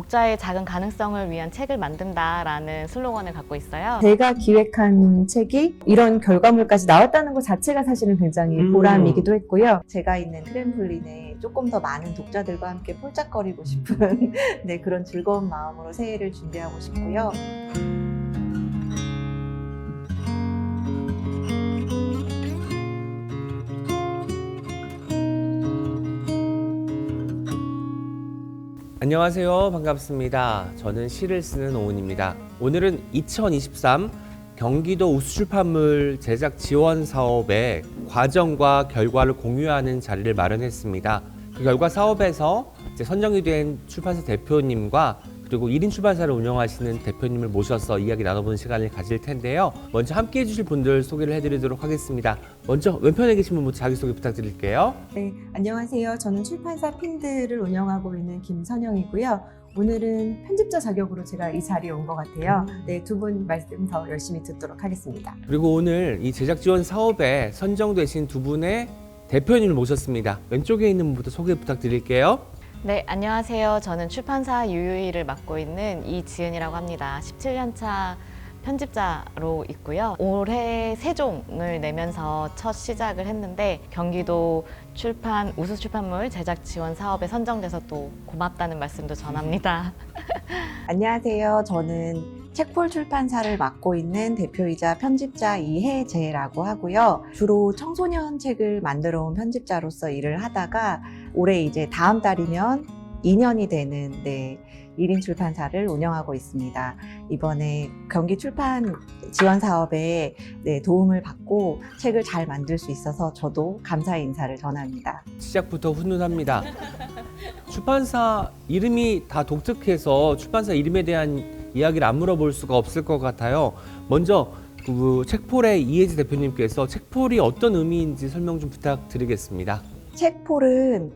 독자의 작은 가능성을 위한 책을 만든다라는 슬로건을 갖고 있어요. 제가 기획한 책이 이런 결과물까지 나왔다는 것 자체가 사실은 굉장히 보람이기도 했고요. 제가 있는 트램폴린에 조금 더 많은 독자들과 함께 폴짝거리고 싶은 네, 그런 즐거운 마음으로 새해를 준비하고 싶고요. 안녕하세요. 반갑습니다. 저는 시를 쓰는 오은입니다. 오늘은 2023 경기도 우수출판물 제작 지원 사업의 과정과 결과를 공유하는 자리를 마련했습니다. 그 결과 사업에서 이제 선정이 된 출판사 대표님과 그리고 1인 출판사를 운영하시는 대표님을 모셔서 이야기 나눠보는 시간을 가질 텐데요. 먼저 함께 해주실 분들 소개를 해드리도록 하겠습니다. 먼저 왼편에 계신 분부터 자기소개 부탁드릴게요. 네, 안녕하세요. 저는 출판사 핀드를 운영하고 있는 김선영이고요. 오늘은 편집자 자격으로 제가 이 자리에 온 것 같아요. 네, 두 분 말씀 더 열심히 듣도록 하겠습니다. 그리고 오늘 이 제작 지원 사업에 선정되신 두 분의 대표님을 모셨습니다. 왼쪽에 있는 분부터 소개 부탁드릴게요. 네, 안녕하세요. 저는 출판사 유유이를 맡고 있는 이지은이라고 합니다. 17년차 편집자로 있고요. 올해 세종을 내면서 첫 시작을 했는데 경기도 우수출판물 제작 지원 사업에 선정돼서 또 고맙다는 말씀도 전합니다. 안녕하세요. 저는 책폴 출판사를 맡고 있는 대표이자 편집자 이혜재라고 하고요. 주로 청소년 책을 만들어 온 편집자로서 일을 하다가 올해 이제 다음 달이면 2년이 되는 1인 출판사를 운영하고 있습니다. 이번에 경기 출판 지원 사업에 도움을 받고 책을 잘 만들 수 있어서 저도 감사의 인사를 전합니다. 시작부터 훈훈합니다. 출판사 이름이 다 독특해서 출판사 이름에 대한 이야기를 안 물어볼 수가 없을 것 같아요. 먼저 그 책폴의 이혜지 대표님께서 책폴이 어떤 의미인지 설명 좀 부탁드리겠습니다. 책폴은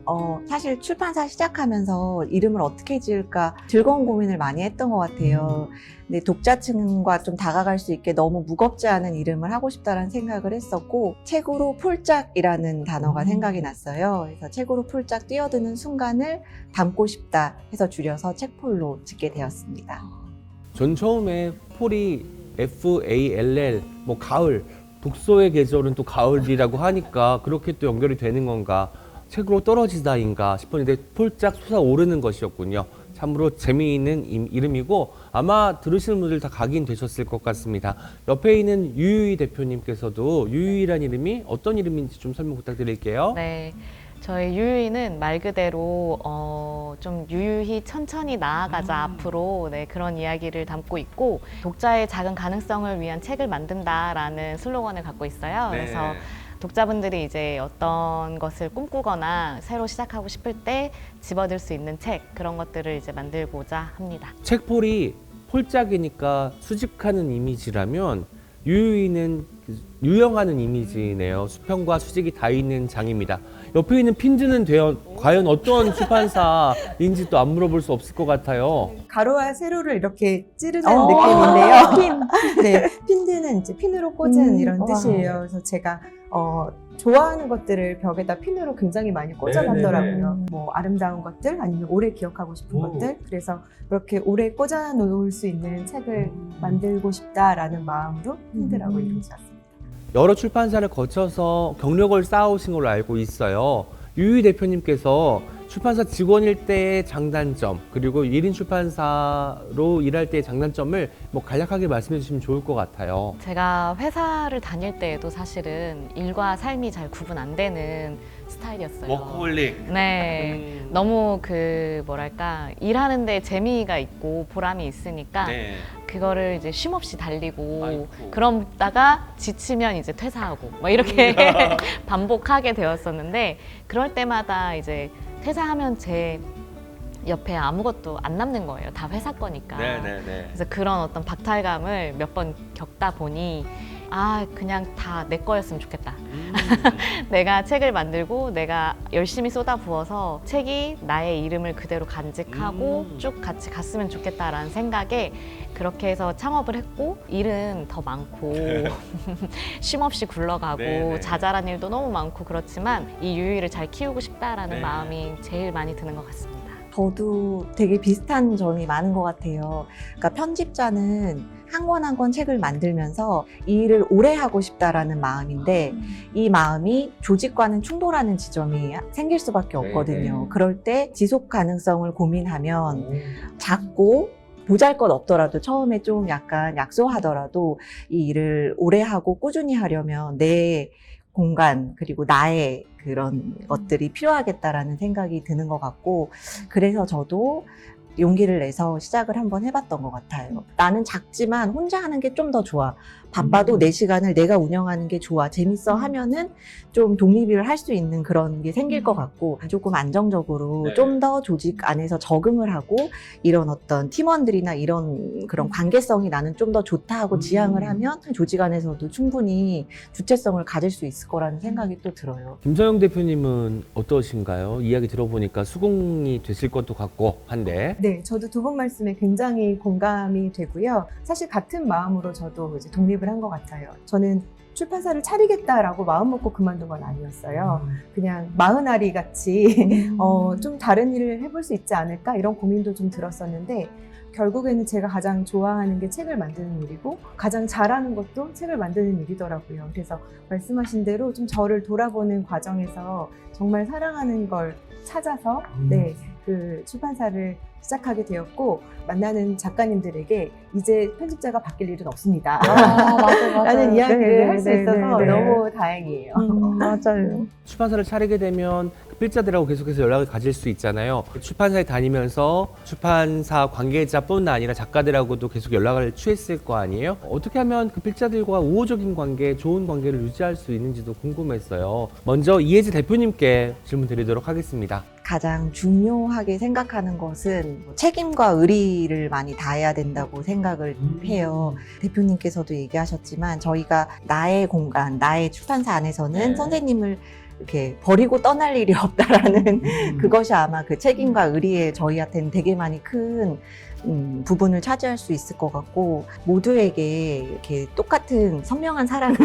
사실 출판사 시작하면서 이름을 어떻게 지을까 즐거운 고민을 많이 했던 것 같아요. 근데 독자층과 좀 다가갈 수 있게 너무 무겁지 않은 이름을 하고 싶다는 생각을 했었고 책으로 폴짝이라는 단어가 생각이 났어요. 그래서 책으로 폴짝 뛰어드는 순간을 담고 싶다 해서 줄여서 책폴로 짓게 되었습니다. 전 처음에 폴이 FALL 가을 독서의 계절은 또 가을이라고 하니까 그렇게 또 연결이 되는 건가 책으로 떨어지다인가 싶었는데 폴짝 솟아오르는 것이었군요. 참으로 재미있는 이름이고 아마 들으시는 분들 다 각인되셨을 것 같습니다. 옆에 있는 유유이 대표님께서도 유유이란 이름이 어떤 이름인지 좀 설명 부탁드릴게요. 네. 저희 유유이는 말 그대로 좀 유유히 천천히 나아가자 앞으로 그런 이야기를 담고 있고 독자의 작은 가능성을 위한 책을 만든다라는 슬로건을 갖고 있어요. 네. 그래서 독자분들이 이제 어떤 것을 꿈꾸거나 새로 시작하고 싶을 때 집어들 수 있는 책 그런 것들을 이제 만들고자 합니다. 책폴이 폴짝이니까 수직하는 이미지라면 유유이는 유영하는 이미지네요. 수평과 수직이 다 있는 장입니다. 옆에 있는 핀드는 과연 어떤 출판사인지 또 안 물어볼 수 없을 것 같아요. 가로와 세로를 이렇게 찌르는 느낌인데요. 네, 핀드는 이제 핀으로 꽂은 이런 뜻이에요. 그래서 제가 좋아하는 것들을 벽에다 핀으로 굉장히 많이 꽂아놨더라고요. 뭐 아름다운 것들 아니면 오래 기억하고 싶은 것들. 그래서 그렇게 오래 꽂아놓을 수 있는 책을 만들고 싶다라는 마음으로 핀드라고 이름 지었습니다. 여러 출판사를 거쳐서 경력을 쌓으신 걸로 알고 있어요. 유유이 대표님께서 출판사 직원일 때의 장단점 그리고 1인 출판사로 일할 때의 장단점을 간략하게 말씀해 주시면 좋을 것 같아요. 제가 회사를 다닐 때에도 사실은 일과 삶이 잘 구분 안 되는 스타일이었어요. 워커홀릭. 네. 너무 일하는데 재미가 있고 보람이 있으니까 네. 그거를 이제 쉼없이 달리고 아이고. 그러다가 지치면 이제 퇴사하고 이렇게 반복하게 되었었는데 그럴 때마다 이제 퇴사하면 제 옆에 아무것도 안 남는 거예요. 다 회사 거니까. 네네네. 그래서 그런 어떤 박탈감을 몇 번 겪다 보니 그냥 다 내 거였으면 좋겠다. 내가 책을 만들고 내가 열심히 쏟아부어서 책이 나의 이름을 그대로 간직하고 쭉 같이 갔으면 좋겠다라는 생각에 그렇게 해서 창업을 했고 일은 더 많고 쉼없이 굴러가고 네네. 자잘한 일도 너무 많고 그렇지만 이 유유이를 잘 키우고 싶다라는 네. 마음이 제일 많이 드는 것 같습니다. 저도 되게 비슷한 점이 많은 것 같아요. 그러니까 편집자는 한 권 한 권 책을 만들면서 이 일을 오래 하고 싶다라는 마음인데 이 마음이 조직과는 충돌하는 지점이 생길 수밖에 없거든요. 네. 그럴 때 지속 가능성을 고민하면 작고 보잘것 없더라도 처음에 좀 약간 약소하더라도 이 일을 오래 하고 꾸준히 하려면 내 공간 그리고 나의 그런 것들이 필요하겠다라는 생각이 드는 것 같고 그래서 저도 용기를 내서 시작을 한번 해봤던 것 같아요. 나는 작지만 혼자 하는 게 좀 더 좋아. 바빠도 내 시간을 내가 운영하는 게 좋아. 재밌어 하면은 좀 독립을 할 수 있는 그런 게 생길 것 같고 조금 안정적으로 네. 좀 더 조직 안에서 적응을 하고 이런 어떤 팀원들이나 이런 그런 관계성이 나는 좀 더 좋다 하고 지향을 하면 조직 안에서도 충분히 주체성을 가질 수 있을 거라는 생각이 또 들어요. 김서영 대표님은 어떠신가요? 이야기 들어보니까 수긍이 되실 것도 같고 한데. 네, 저도 두 분 말씀에 굉장히 공감이 되고요. 사실 같은 마음으로 저도 이제 독립을 한 것 같아요. 저는 출판사를 차리겠다라고 마음 먹고 그만둔 건 아니었어요. 그냥 마흔아리 같이 좀 다른 일을 해볼 수 있지 않을까 이런 고민도 좀 들었었는데 결국에는 제가 가장 좋아하는 게 책을 만드는 일이고 가장 잘하는 것도 책을 만드는 일이더라고요. 그래서 말씀하신 대로 좀 저를 돌아보는 과정에서 정말 사랑하는 걸 찾아서 네, 그 출판사를 시작하게 되었고 만나는 작가님들에게 이제 편집자가 바뀔 일은 없습니다. 라는 이야기를 할 수 있어서 너무 다행이에요. 맞아요. 출판사를 차리게 되면 그 필자들하고 계속해서 연락을 가질 수 있잖아요. 출판사에 다니면서 출판사 관계자뿐 아니라 작가들하고도 계속 연락을 취했을 거 아니에요? 어떻게 하면 그 필자들과 우호적인 관계, 좋은 관계를 유지할 수 있는지도 궁금했어요. 먼저 이혜지 대표님께 질문 드리도록 하겠습니다. 가장 중요하게 생각하는 것은 책임과 의리를 많이 다해야 된다고 생각을 해요. 대표님께서도 얘기하셨지만 저희가 나의 공간, 나의 출판사 안에서는 네. 선생님을 이렇게 버리고 떠날 일이 없다라는 그것이 아마 그 책임과 의리에 저희한테는 되게 많이 큰 부분을 차지할 수 있을 것 같고 모두에게 이렇게 똑같은 선명한 사랑을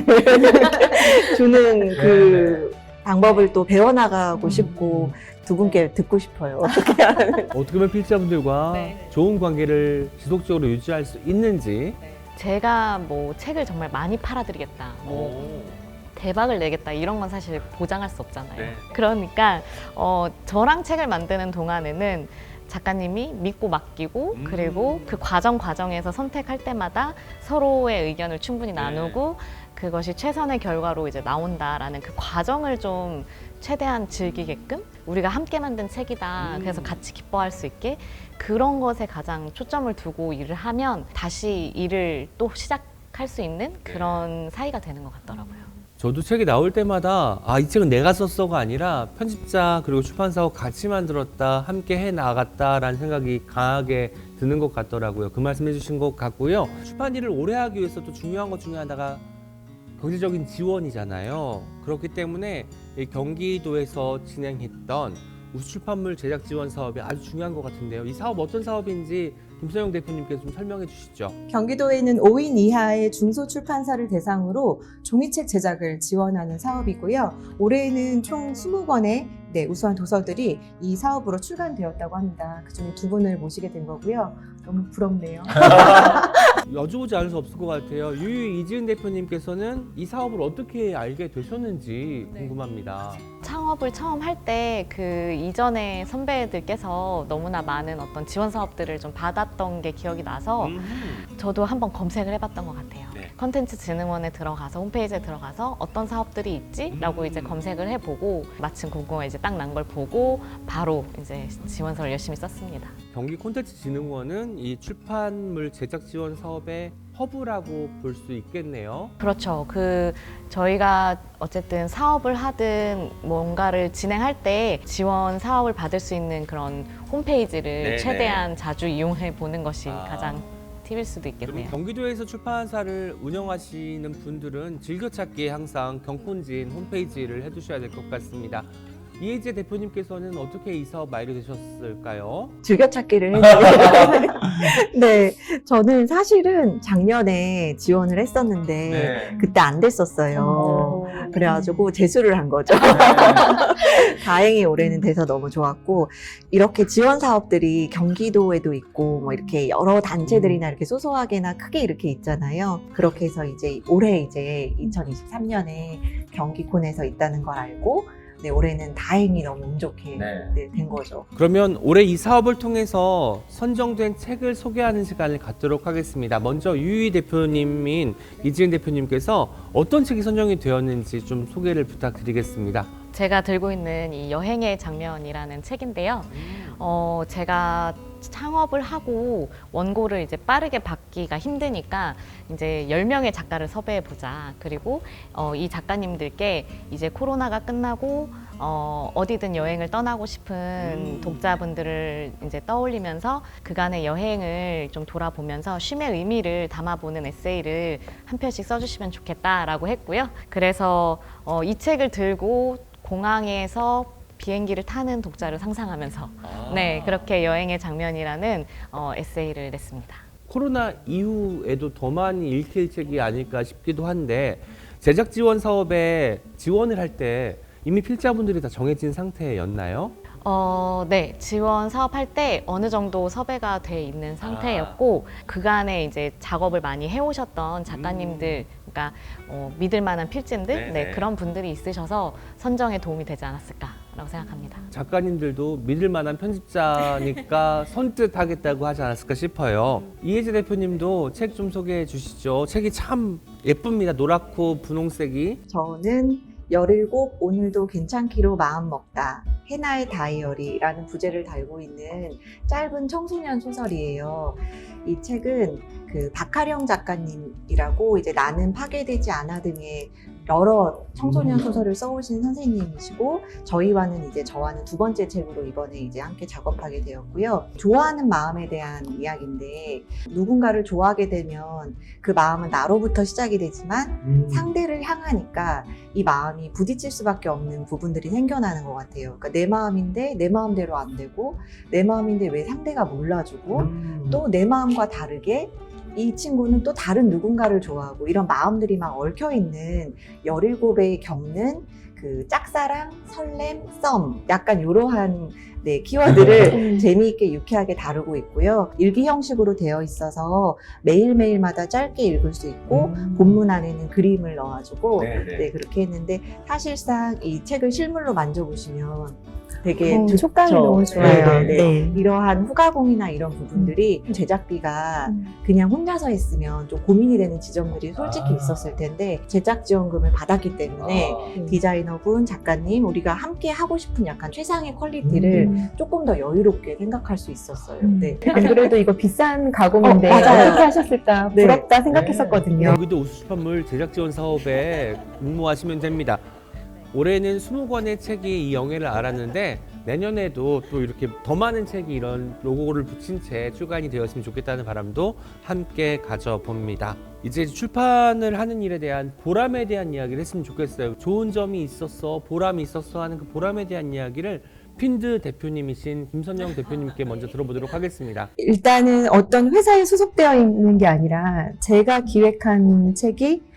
주는 그 방법을 또 배워나가고 싶고 두 분께 듣고 싶어요. 어떻게 하면. 어떻게 하면 필자분들과 네. 좋은 관계를 지속적으로 유지할 수 있는지. 제가 뭐 책을 정말 많이 팔아드리겠다, 뭐 대박을 내겠다 이런 건 사실 보장할 수 없잖아요. 네. 그러니까 저랑 책을 만드는 동안에는 작가님이 믿고 맡기고 그리고 그 과정에서 선택할 때마다 서로의 의견을 충분히 나누고 그것이 최선의 결과로 이제 나온다라는 그 과정을 좀 최대한 즐기게끔 우리가 함께 만든 책이다. 그래서 같이 기뻐할 수 있게 그런 것에 가장 초점을 두고 일을 하면 다시 일을 또 시작할 수 있는 그런 사이가 되는 것 같더라고요. 저도 책이 나올 때마다 이 책은 내가 썼어가 아니라 편집자 그리고 출판사와 같이 만들었다, 함께 해 나갔다라는 생각이 강하게 드는 것 같더라고요. 그 말씀해 주신 것 같고요. 출판 일을 오래 하기 위해서 또 중요한 것 중에 하나가 경제적인 지원이잖아요. 그렇기 때문에 이 경기도에서 진행했던 우수출판물 제작 지원 사업이 아주 중요한 것 같은데요. 이 사업 어떤 사업인지 김서영 대표님께서 좀 설명해 주시죠. 경기도에는 5인 이하의 중소출판사를 대상으로 종이책 제작을 지원하는 사업이고요. 올해에는 총 20권의 우수한 도서들이 이 사업으로 출간되었다고 합니다. 그중에 두 분을 모시게 된 거고요. 너무 부럽네요. 여쭤보지 않을 수 없을 것 같아요. 유유 이지은 대표님께서는 이 사업을 어떻게 알게 되셨는지 궁금합니다. 창업을 처음 할 때 그 이전에 선배들께서 너무나 많은 어떤 지원 사업들을 좀 받았던 게 기억이 나서 저도 한번 검색을 해봤던 것 같아요. 네. 컨텐츠진흥원에 들어가서 홈페이지에 들어가서 어떤 사업들이 있지라고 이제 검색을 해보고 마침 공고가 이제 딱 난 걸 보고 바로 이제 지원서를 열심히 썼습니다. 경기 콘텐츠진흥원은 이 출판물 제작 지원 사업의 허브라고 볼 수 있겠네요. 그렇죠. 저희가 어쨌든 사업을 하든 뭔가를 진행할 때 지원 사업을 받을 수 있는 그런 홈페이지를 네네. 최대한 자주 이용해 보는 것이 아. 가장 팁일 수도 그럼 있겠네요. 경기도에서 출판사를 운영하시는 분들은 즐겨찾기에 항상 경콘진 홈페이지를 해두셔야 될 것 같습니다. 이혜지 대표님께서는 어떻게 이 사업 알게 되셨을까요? 즐겨찾기를 했는데 네, 저는 사실은 작년에 지원을 했었는데 그때 안 됐었어요. 그래가지고 재수를 한 거죠. 다행히 올해는 돼서 너무 좋았고, 이렇게 지원 사업들이 경기도에도 있고 뭐 이렇게 여러 단체들이나 이렇게 소소하게나 크게 이렇게 있잖아요. 그렇게 해서 이제 올해 이제 2023년에 경기콘에서 있다는 걸 알고, 네, 올해는 다행히 너무 운 좋게 네, 된 거죠. 그러면 올해 이 사업을 통해서 선정된 책을 소개하는 시간을 갖도록 하겠습니다. 먼저 유희 대표님인 이지은 대표님께서 어떤 책이 선정이 되었는지 좀 소개를 부탁드리겠습니다. 제가 들고 있는 이 여행의 장면이라는 책인데요. 제가 창업을 하고 원고를 이제 빠르게 받기가 힘드니까 이제 10명의 작가를 섭외해 보자. 그리고 이 작가님들께 이제 코로나가 끝나고 어디든 여행을 떠나고 싶은 독자분들을 이제 떠올리면서 그간의 여행을 좀 돌아보면서 쉼의 의미를 담아보는 에세이를 한 편씩 써주시면 좋겠다라고 했고요. 그래서 이 책을 들고 공항에서 비행기를 타는 독자를 상상하면서 네, 그렇게 여행의 장면이라는 에세이를 냈습니다. 코로나 이후에도 더 많이 읽힐 책이 아닐까 싶기도 한데, 제작 지원 사업에 지원을 할 때 이미 필자분들이 다 정해진 상태였나요? 네, 지원 사업할 때 어느 정도 섭외가 돼 있는 상태였고, 그간에 이제 작업을 많이 해오셨던 작가님들, 그러니까 믿을 만한 필진들, 네, 그런 분들이 있으셔서 선정에 도움이 되지 않았을까라고 생각합니다. 작가님들도 믿을 만한 편집자니까 선뜻 하겠다고 하지 않았을까 싶어요. 이혜재 대표님도 책 좀 소개해 주시죠. 책이 참 예쁩니다. 노랗고 분홍색이. 저는 17 오늘도 괜찮기로 마음먹다 해나의 다이어리라는 부제를 달고 있는 짧은 청소년 소설이에요. 이 책은 그 박하령 작가님이라고 이제 나는 파괴되지 않아 등의 여러 청소년 소설을 써오신 선생님이시고, 저희와는 이제 저와는 두 번째 책으로 이번에 이제 함께 작업하게 되었고요. 좋아하는 마음에 대한 이야기인데, 누군가를 좋아하게 되면 그 마음은 나로부터 시작이 되지만 상대를 향하니까 이 마음이 부딪힐 수밖에 없는 부분들이 생겨나는 것 같아요. 그러니까 내 마음인데 내 마음대로 안 되고, 내 마음인데 왜 상대가 몰라주고, 또 내 마음과 다르게 이 친구는 또 다른 누군가를 좋아하고, 이런 마음들이 막 얽혀있는 17에 겪는 그 짝사랑, 설렘, 썸, 약간 이러한 네, 키워드를 재미있게 유쾌하게 다루고 있고요. 일기 형식으로 되어 있어서 매일매일마다 짧게 읽을 수 있고, 본문 안에는 그림을 넣어가지고 네, 그렇게 했는데, 사실상 이 책을 실물로 만져보시면 되게 촉감이 좋죠. 너무 좋아요. 네. 이러한 후가공이나 이런 부분들이 제작비가 그냥 혼자서 했으면 좀 고민이 되는 지점들이 솔직히 있었을 텐데, 제작 지원금을 받았기 때문에 디자이너분, 작가님, 우리가 함께 하고 싶은 약간 최상의 퀄리티를 조금 더 여유롭게 생각할 수 있었어요. 네. 안 그래도 이거 비싼 가공인데 맞아요. 어떻게 하셨을까 부럽다 생각했었거든요. 경기도 우수출판물 제작 지원 사업에 응모하시면 됩니다. 올해는 20권의 책이 이 영예를 알았는데, 내년에도 또 이렇게 더 많은 책이 이런 로고를 붙인 채 출간이 되었으면 좋겠다는 바람도 함께 가져봅니다. 이제 출판을 하는 일에 대한 보람에 대한 이야기를 했으면 좋겠어요. 좋은 점이 있었어, 보람이 있었어 하는 그 보람에 대한 이야기를 핀드 대표님이신 김선영 대표님께 먼저 들어보도록 하겠습니다. 일단은 어떤 회사에 소속되어 있는 게 아니라 제가 기획한 책이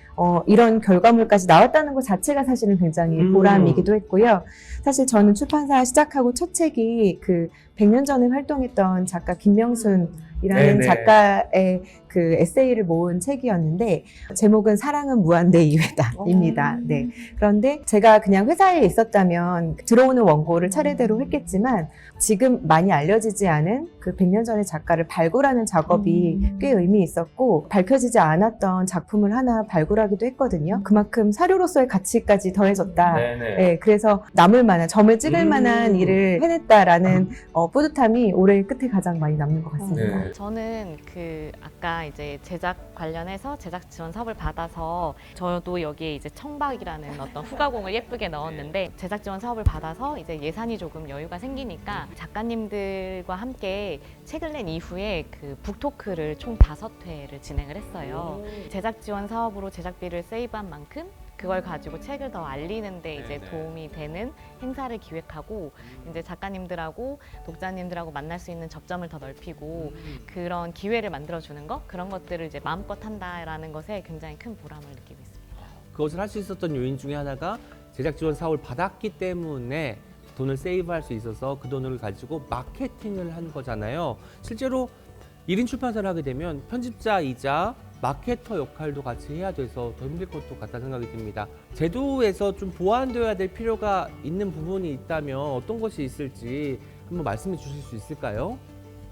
이런 결과물까지 나왔다는 것 자체가 사실은 굉장히 보람이기도 했고요. 사실 저는 출판사 시작하고 첫 책이 그 100년 전에 활동했던 작가 김명순이라는 작가의 그 에세이를 모은 책이었는데, 제목은 사랑은 무한대 이외다입니다. 네. 그런데 제가 그냥 회사에 있었다면 들어오는 원고를 차례대로 했겠지만, 지금 많이 알려지지 않은 그 100년 전의 작가를 발굴하는 작업이 꽤 의미 있었고, 밝혀지지 않았던 작품을 하나 발굴하기도 했거든요. 그만큼 사료로서의 가치까지 더해졌다. 네, 그래서 남을 만한, 점을 찍을 만한 일을 해냈다라는 뿌듯함이 올해 끝에 가장 많이 남는 것 같습니다. 저는 그 아까 이제 제작 관련해서 제작 지원 사업을 받아서, 저도 여기에 이제 청박이라는 어떤 후가공을 예쁘게 넣었는데, 제작 지원 사업을 받아서 이제 예산이 조금 여유가 생기니까 작가님들과 함께 책을 낸 이후에 그 북토크를 총 5회를 진행을 했어요. 제작 지원 사업으로 제작비를 세이브한 만큼 그걸 가지고 책을 더 알리는데 이제 도움이 되는 행사를 기획하고, 이제 작가님들하고 독자님들하고 만날 수 있는 접점을 더 넓히고 그런 기회를 만들어주는 것, 그런 것들을 이제 마음껏 한다라는 것에 굉장히 큰 보람을 느끼고 있습니다. 그것을 할 수 있었던 요인 중에 하나가 제작 지원 사업을 받았기 때문에 돈을 세이브할 수 있어서 그 돈을 가지고 마케팅을 한 거잖아요. 실제로 1인 출판사를 하게 되면 편집자이자 마케터 역할도 같이 해야 돼서 더 힘들 것도 같다는 생각이 듭니다. 제도에서 좀 보완되어야 될 필요가 있는 부분이 있다면 어떤 것이 있을지 한번 말씀해 주실 수 있을까요?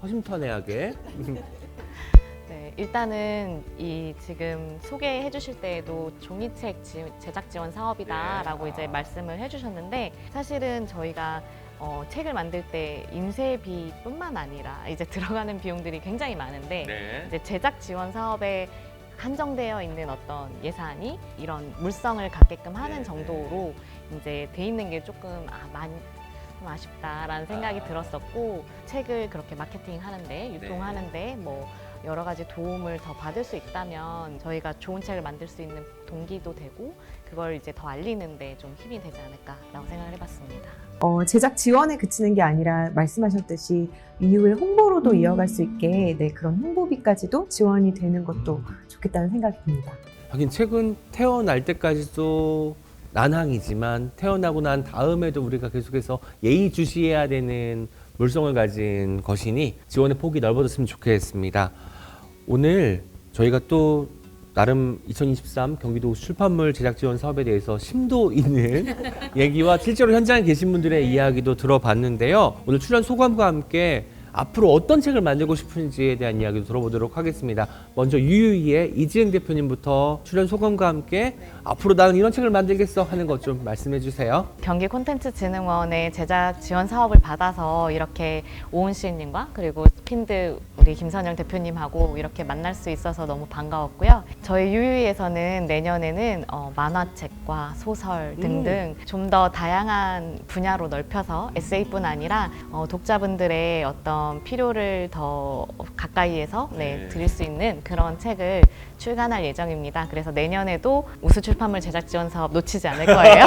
허심탄회하게. 네, 일단은 이 지금 소개해 주실 때에도 종이책 제작 지원 사업이다라고 이제 말씀을 해 주셨는데 사실은 저희가 책을 만들 때 인쇄비뿐만 아니라 이제 들어가는 비용들이 굉장히 많은데 이제 제작 지원 사업에 한정되어 있는 어떤 예산이 이런 물성을 갖게끔 하는 정도로 이제 돼 있는 게 조금 많이 좀 아쉽다라는 생각이 들었었고 책을 그렇게 마케팅하는데 유통하는데 뭐 여러 가지 도움을 더 받을 수 있다면 저희가 좋은 책을 만들 수 있는 동기도 되고 그걸 이제 더 알리는데 좀 힘이 되지 않을까라고 생각을 해봤습니다. 제작 지원에 그치는 게 아니라 말씀하셨듯이 이후에 홍보로도 이어갈 수 있게 그런 홍보비까지도 지원이 되는 것도 좋겠다는 생각이 듭니다. 하긴 책은 태어날 때까지도 난항이지만 태어나고 난 다음에도 우리가 계속해서 예의주시해야 되는 물성을 가진 것이니 지원의 폭이 넓어졌으면 좋겠습니다. 오늘 저희가 또 나름 2023 경기도 출판물 제작 지원 사업에 대해서 심도 있는 얘기와 실제로 현장에 계신 분들의 이야기도 들어봤는데요. 오늘 출연 소감과 함께 앞으로 어떤 책을 만들고 싶은지에 대한 이야기도 들어보도록 하겠습니다. 먼저 유유이의 이지은 대표님부터 출연 소감과 함께 앞으로 나는 이런 책을 만들겠어 하는 것 좀 말씀해 주세요. 경기 콘텐츠진흥원의 제작 지원 사업을 받아서 이렇게 오은 시인님과 그리고 핀드 우리 김선영 대표님하고 이렇게 만날 수 있어서 너무 반가웠고요. 저희 유유이에서는 내년에는 만화책과 소설 등등 좀 더 다양한 분야로 넓혀서 에세이뿐 아니라 독자분들의 어떤 필요를 더 가까이에서 드릴 수 있는 그런 책을 출간할 예정입니다. 그래서 내년에도 우수출판물 제작 지원 사업 놓치지 않을 거예요.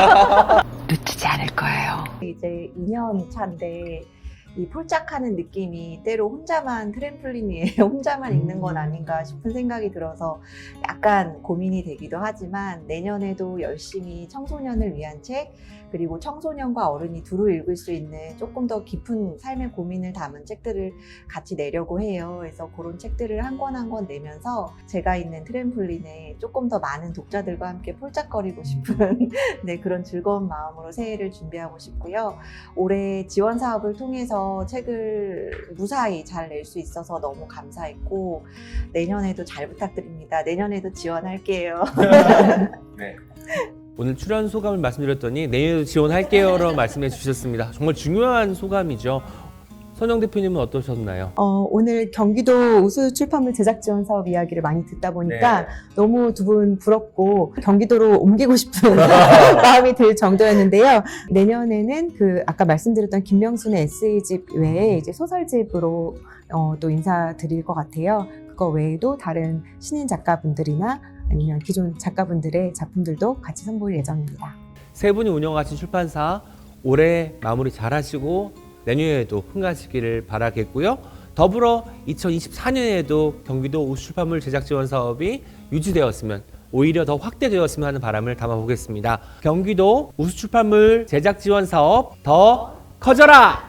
놓치지 않을 거예요. 이제 2년 차인데 이 폴짝하는 느낌이 때로 혼자만 트램플린 위에 혼자만 있는 건 아닌가 싶은 생각이 들어서 약간 고민이 되기도 하지만 내년에도 열심히 청소년을 위한 책 그리고 청소년과 어른이 두루 읽을 수 있는 조금 더 깊은 삶의 고민을 담은 책들을 같이 내려고 해요. 그래서 그런 책들을 한 권 한 권 내면서 제가 있는 트램플린에 조금 더 많은 독자들과 함께 폴짝거리고 싶은 그런 즐거운 마음으로 새해를 준비하고 싶고요. 올해 지원 사업을 통해서 책을 무사히 잘 낼 수 있어서 너무 감사했고 내년에도 잘 부탁드립니다. 내년에도 지원할게요. 네. 오늘 출연 소감을 말씀드렸더니 내년에도 지원할게요라고 말씀해 주셨습니다. 정말 중요한 소감이죠. 선영 대표님은 어떠셨나요? 오늘 경기도 우수 출판물 제작 지원 사업 이야기를 많이 듣다 보니까 너무 두 분 부럽고 경기도로 옮기고 싶은 마음이 들 정도였는데요. 내년에는 아까 말씀드렸던 김명순의 에세이집 외에 이제 소설집으로 또 인사드릴 것 같아요. 그거 외에도 다른 신인 작가분들이나 아니면 기존 작가분들의 작품들도 같이 선보일 예정입니다. 세 분이 운영하신 출판사 올해 마무리 잘 하시고 내년에도 흥하시기를 바라겠고요. 더불어 2024년에도 경기도 우수출판물 제작 지원 사업이 유지되었으면 오히려 더 확대되었으면 하는 바람을 담아보겠습니다. 경기도 우수출판물 제작 지원 사업 더 커져라!